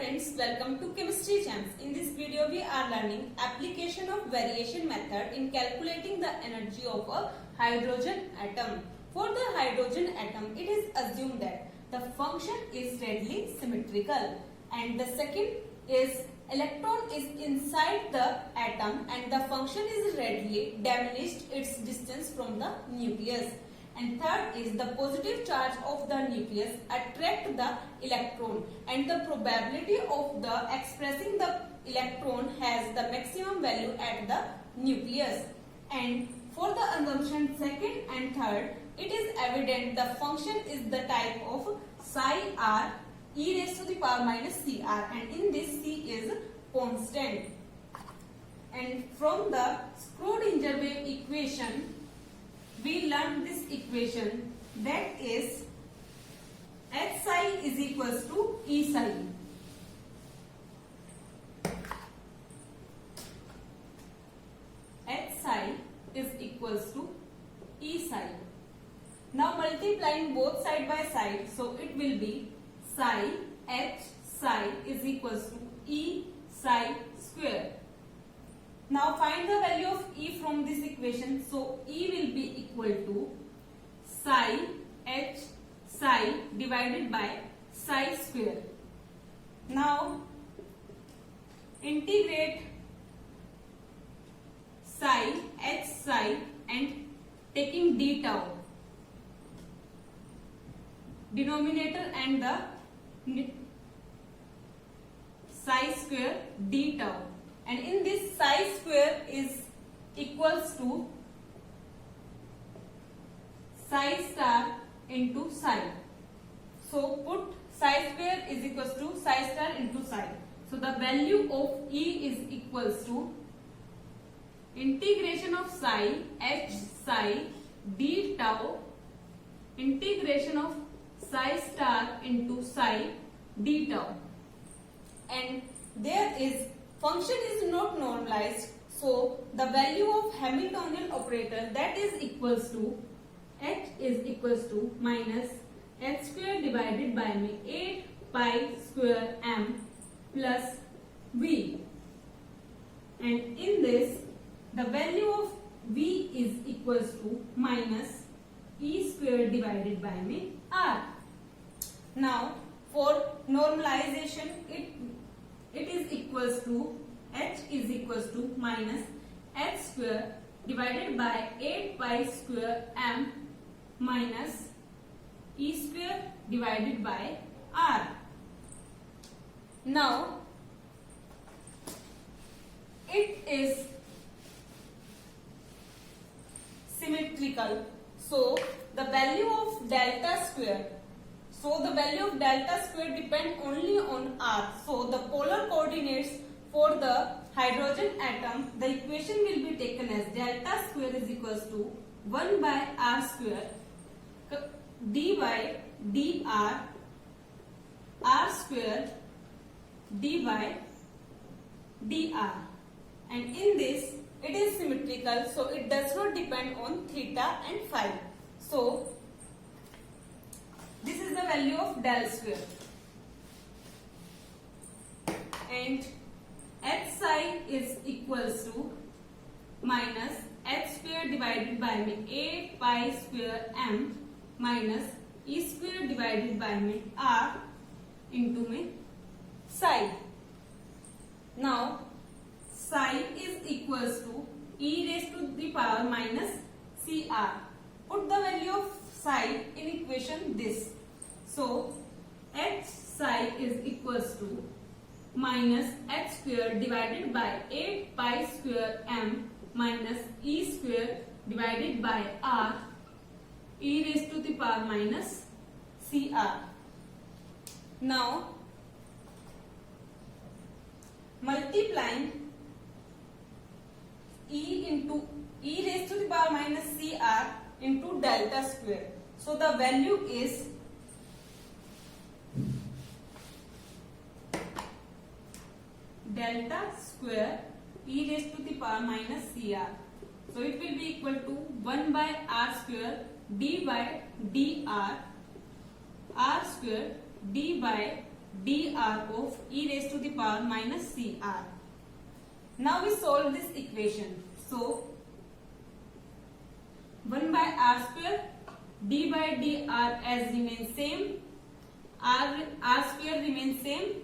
friends, welcome to Chemistry Gems. In this video we are learning application of variation method in calculating the energy of a hydrogen atom. For the hydrogen atom, it is assumed that the function is readily symmetrical, and the second is electron is inside the atom and the function is readily diminished its distance from the nucleus. And third is the positive charge of the nucleus attract the electron, and the probability of the expressing the electron has the maximum value at the nucleus. And for the assumption second and third, it is evident the function is the type of psi r e raised to the power minus cr, and in this c is constant. And from the Schrodinger wave equation, we learned this equation, that is H psi is equals to E psi. H psi is equals to E psi. Now multiplying both side by side, so it will be psi H psi is equals to E psi square. Now find the value of E from this equation. So E will be equal to psi H psi divided by psi square. Now integrate psi H psi and taking d tau, denominator and the psi square d tau. And in this psi square is equals to psi star into psi. So put psi square is equals to psi star into psi. So the value of E is equals to integration of psi H psi d tau integration of psi star into psi d tau. And there is function is not normalized, so the value of Hamiltonian operator, that is equals to H is equals to minus H square divided by 8 pi square m plus V. And in this, the value of V is equals to minus E square divided by R. Now for normalization, it is equals to H is equals to minus H square divided by 8 pi square m minus E square divided by R. Now it is symmetrical, so the value of delta square, depend only on R. So the polar coordinates for the hydrogen atom, the equation will be taken as delta square is equals to 1 by R square dy dr R square dy dr. And in this, it is symmetrical, so it does not depend on theta and phi. So this is the value of del square. And H psi is equals to minus H square divided by 8 pi square m minus E square divided by R into psi. Now psi is equals to E raised to the power minus CR. Put the value of psi in equation this. So H psi is equals to minus H square divided by 8 pi square m minus E square divided by R e raised to the power minus CR. Now multiplying E into E raised to the power minus CR into delta square. So the value is delta square e raised to the power minus cr. So it will be equal to 1 by r square d by dr r square d by dr of e raised to the power minus cr. Now we solve this equation. So 1 by r square d by dr as remains same, r square remains same,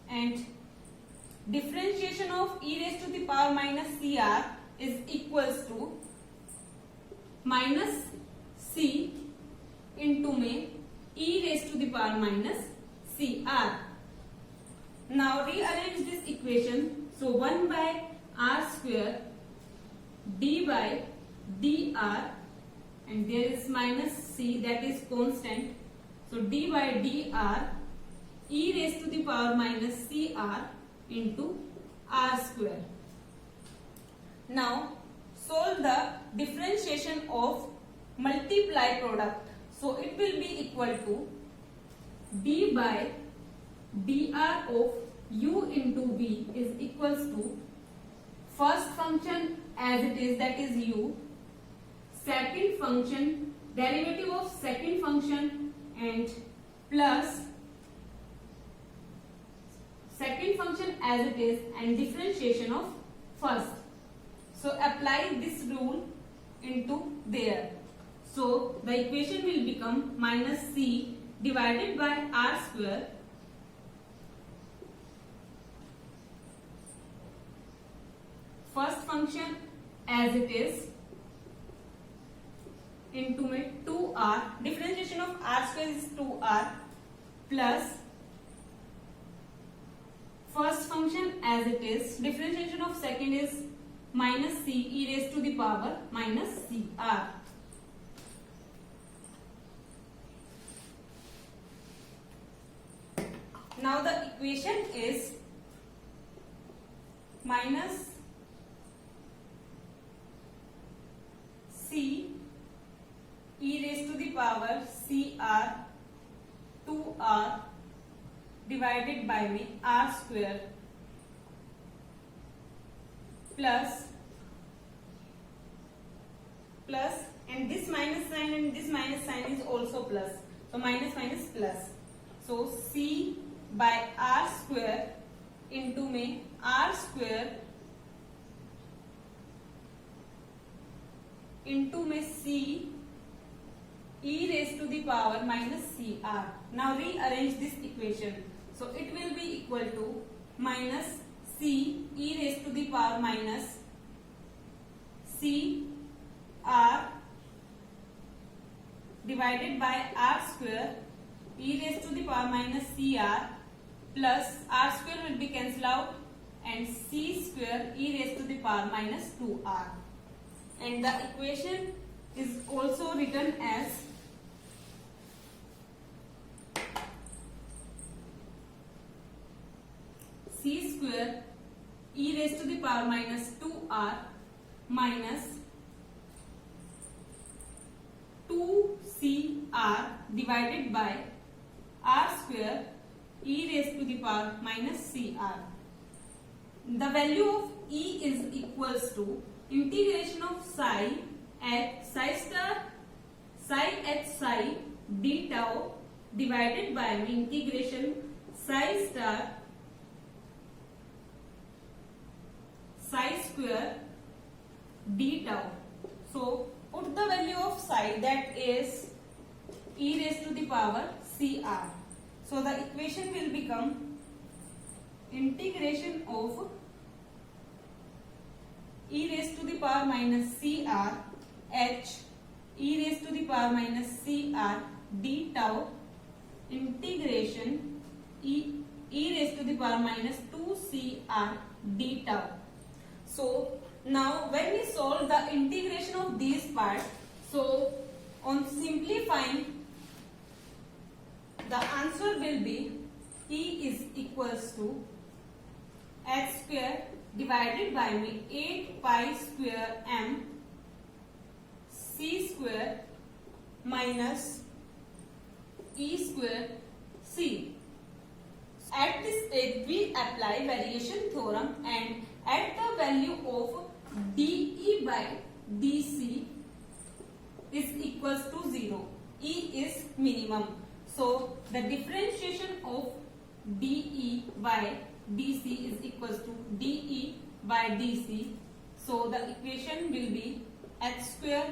and differentiation of e raised to the power minus cr is equals to minus c into में e raised to the power minus cr. Now rearrange this equation. So 1 by r square d by dr, and there is minus c, that is constant. So d by dr e raised to the power minus cr into r square. Now solve the differentiation of multiply product. So it will be equal to d by dr of u into v is equals to first function as it is, that is u, second function, derivative of second function, and plus second function as it is and differentiation of first. So apply this rule into there. So the equation will become minus c divided by r square first function as it is into में 2r, differentiation of r square is 2r, plus first function as it is, differentiation of second is minus c e raised to the power minus cr. Now the equation is minus c e raised to the power cr 2r divided by में r square plus and this minus sign and this minus sign is also plus. So minus minus plus. So c by r square into में r square into में c e raised to the power minus cr. Now rearrange this equation. So it will be equal to minus c e raised to the power minus c r divided by r square e raised to the power minus cr plus r square will be cancelled out and c square e raised to the power minus 2r. And the equation is also written as c square e raised to the power minus 2r minus 2cr divided by r square e raised to the power minus cr. The value of e is equals to integration of psi at psi star psi at psi d tau divided by integration psi star psi square d tau. So put the value of psi, that is e raised to the power cr. So the equation will become integration of e raised to the power minus cr h e raised to the power minus cr d tau integration e raised to the power minus 2cr d tau. So now when we solve the integration of these parts, so on simplifying, the answer will be e is equals to h square divided by 8 pi square m c square minus e square c. At this stage we apply variation theorem and at the value of dE by dC is equals to 0. E is minimum. So the differentiation of dE by dC is equals to dE by dC. So the equation will be h square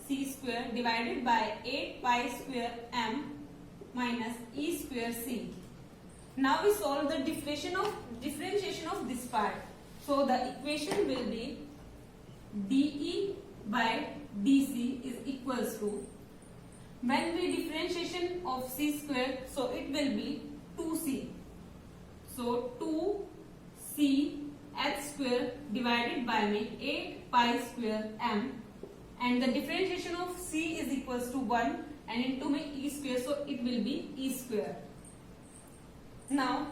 c square divided by 8 pi square m minus e square c. Now we solve the differentiation of this part. So the equation will be dE by dC is equals to, when we differentiation of c square, so it will be 2c. So 2c h square divided by 8 pi square m, and the differentiation of c is equals to 1 and into e square, so it will be e square. Now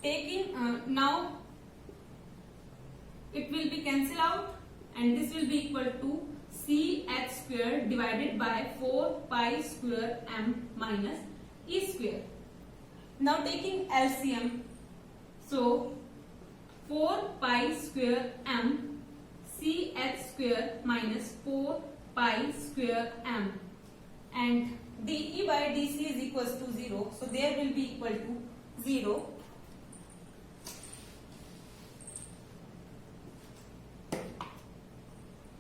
taking now it will be cancel out and this will be equal to c h square divided by 4 pi square m minus e square. Now taking LCM, so 4 pi square m c h square minus 4 pi square m, and dE by dC is equals to 0, so there will be equal to 0.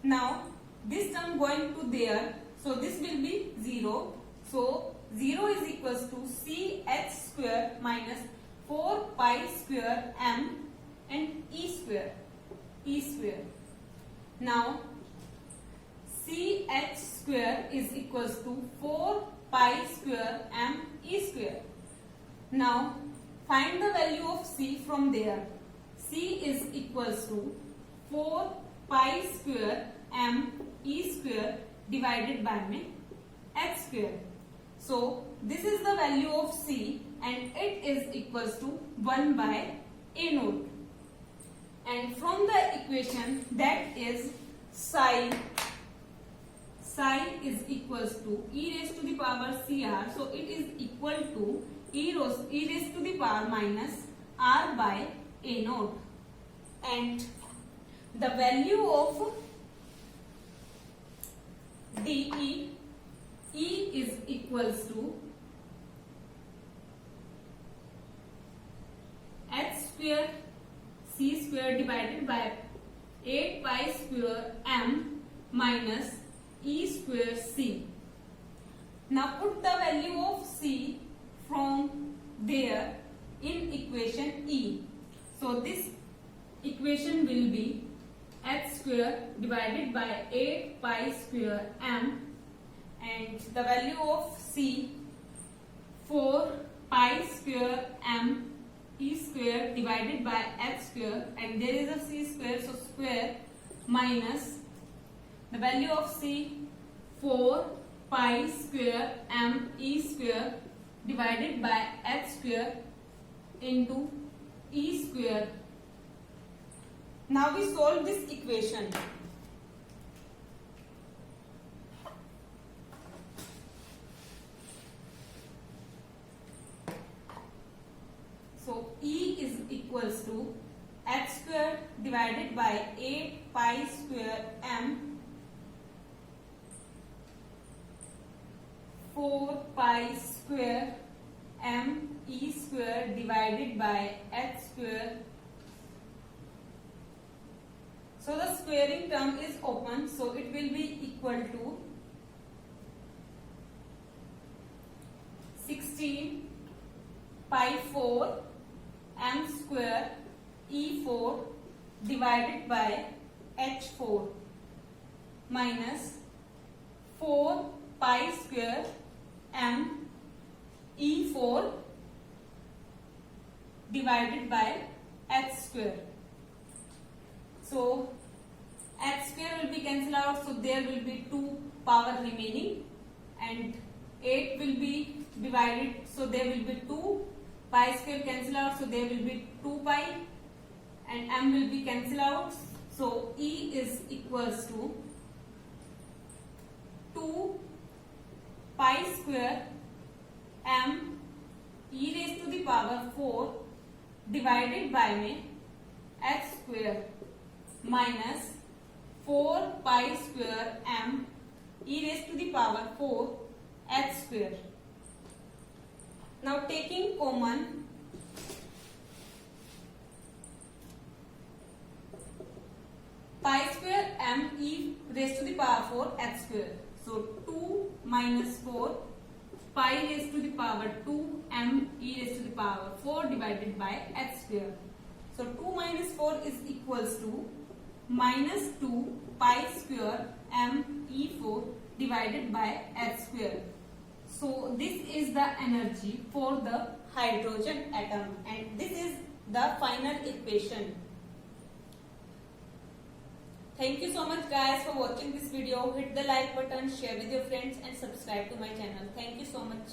Now this term going to there, so this will be 0. So 0 is equals to c h square minus 4 pi square m and e square. Now c h square is equals to 4 pi square m e square. Now find the value of c from there. C is equals to 4 pi square m e square divided by h square. So this is the value of c and it is equals to 1 by a naught. And from the equation, that is psi is equals to e raised to the power cr, so it is equal to e raised to the power minus r by a naught, and the value of dE is equals to h square c square divided by 8 pi square m minus e square c. Now put the value of c from there in equation E. So this equation will be h square divided by 8 pi square m, and the value of c 4 pi square m e square divided by h square, and there is a c square, so square, minus the value of c 4 pi square m e square divided by h square into e square. Now we solve this equation. So E is equals to h square divided by 8 pi square m 4 pi square m e square divided by h square. So the squaring term is open, so it will be equal to 16 pi 4 m square e4 divided by h4 minus 4 pi square m e4 divided by h square. So h square will be cancelled out, so there will be 2 power remaining, and 8 will be divided, so there will be 2 pi square cancel out, so there will be 2 pi, and m will be cancelled out, so E is equals to 2 pi square m e raised to the power 4 divided by h square minus 4 pi square m e raised to the power 4 h square. Now taking common, raised to the power 4 h square. So 2 minus 4 pi raised to the power 2 m e raised to the power 4 divided by h square. So 2 minus 4 is equals to minus 2 pi square m e4 divided by h square. So this is the energy for the hydrogen atom, and this is the final equation. Thank you so much guys for watching this video. Hit the like button, share with your friends and subscribe to my channel. Thank you so much.